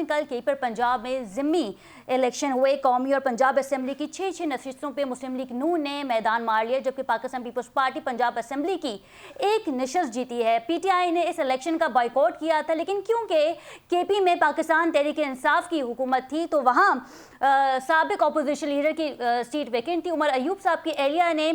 कल के पर पंजाब में ज़िम्मी इलेक्शन हुए। कौमी और पंजाब असेंबली की 6 नशिस्तों पे मुस्लिम लीग नून ने मैदान मार लिया, जबकि पाकिस्तान पीपल्स पार्टी पंजाब असेंबली की एक नशिस्त जीती है। पीटीआई ने इस इलेक्शन का बॉयकॉट किया था, लेकिन क्योंकि केपी में पाकिस्तान तहरीक इंसाफ की हुकूमत थी तो वहाँ साबिक अपोजिशन लीडर की सीट वैकेंट थी। उमर अयूब साहब की एहलिया ने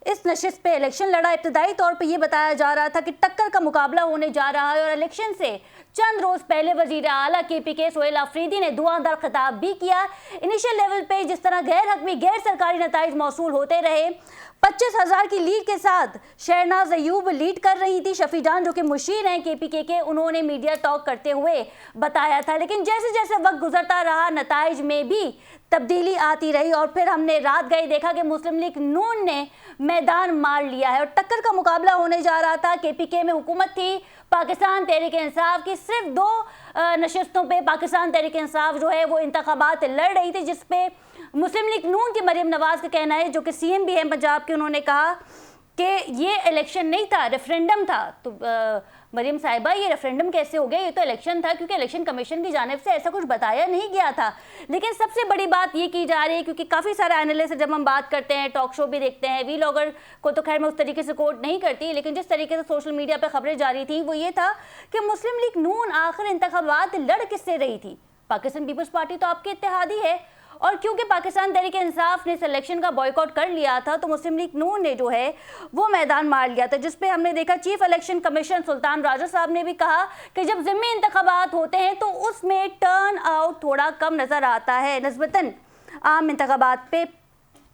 इस नशिस्त पे इलेक्शन लड़ा। इब्तदाई तौर पे ये बताया जा रहा था कि टक्कर का मुकाबला होने जा रहा है और इलेक्शन से चंद रोज पहले वजीर आला केपी के सोहेल अफरीदी ने धुआंधार खिताब भी किया। इनिशियल लेवल पे जिस तरह गैर हकमी गैर सरकारी नताइज मौसूल होते रहे, 25,000 की लीड के साथ शहनाज अयूब लीड कर रही थी। शफी जान जो कि मुशीर हैं केपीके के, उन्होंने मीडिया टॉक करते हुए बताया था। लेकिन जैसे जैसे वक्त गुजरता रहा नताइज में भी तब्दीली आती रही और फिर हमने रात गए देखा कि मुस्लिम लीग नून ने मैदान मार लिया है और टक्कर का मुकाबला होने जा रहा था। केपीके में हुकूमत थी, पाकिस्तान तहरीक इंसाफ की सिर्फ 2 नशिस्तों पे पाकिस्तान तहरीक इंसाफ जो है वो इंतखाबात लड़ रही थी, जिस पे मुस्लिम लीग नून की मरियम नवाज का कहना है, जो कि सीएम भी हैं पंजाब के, उन्होंने कहा कि ये इलेक्शन नहीं था, रेफरेंडम था। तो मरियम साहिबा, ये रेफरेंडम कैसे हो गया? ये तो इलेक्शन था, क्योंकि इलेक्शन कमीशन की जानिब से ऐसा कुछ बताया नहीं गया था। लेकिन सबसे बड़ी बात ये की जा रही है, क्योंकि काफ़ी सारे एनालिस्ट जब हम बात करते हैं, टॉक शो भी देखते हैं, वीलॉगर को तो खैर मैं उस तरीके से कोट नहीं करती, लेकिन जिस तरीके से सोशल मीडिया पर खबरें जारी थी वो ये था कि मुस्लिम लीग नून आखिर इंतखाबात लड़ किससे रही थी? पाकिस्तान पीपल्स पार्टी तो आपकी इत्तेहादी है, और क्योंकि पाकिस्तान तहरीक इंसाफ ने सिलेक्शन का बॉयकॉट कर लिया था तो मुस्लिम लीग नून ने जो है वो मैदान मार लिया था, जिस पे हमने देखा chief election commission Sultan Raja साहब ने भी कहा कि जब ज़िम्मी इंतखाबात होते हैं तो उसमें टर्न आउट थोड़ा कम नज़र आता है निस्बतन आम इंतखाबात पे।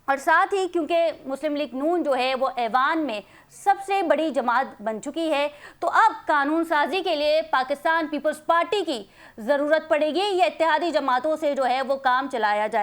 और साथ ही क्योंकि मुस्लिम लीग नून जो है वो ऐवान में सबसे बड़ी जमात बन चुकी है, तो अब कानून साजी के लिए पाकिस्तान पीपल्स पार्टी की ज़रूरत पड़ेगी या इत्तेहादी जमातों से जो है वो काम चलाया जाए।